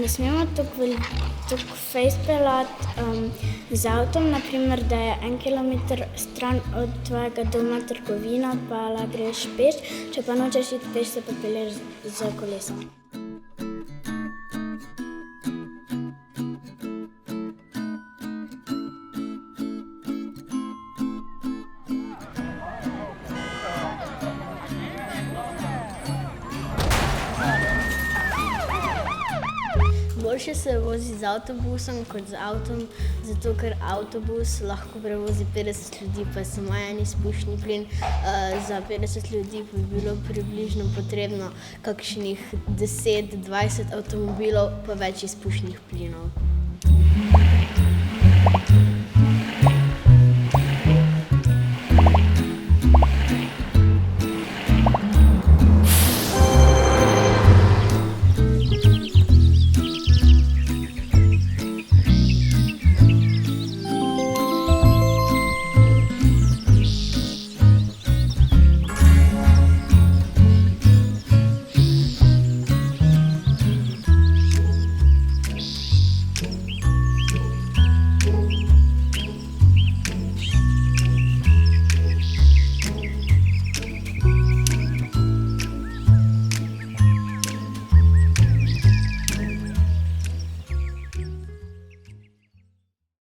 ne smemo tako fejst peljati z avtom, naprimer, da je 1 kilometer stran od tvojega doma trgovina, pa lahko greš peš, če pa nočeš iti peš, se pa pelješ z kolesom. Boljše se vozi z avtobusom kot z avtom, zato ker avtobus lahko prevozi 50 ljudi, pa samo en izpušni plin. Za 50 ljudi bi bilo približno potrebno kakšnih 10-20 avtomobilov pa več izpušnih plinov.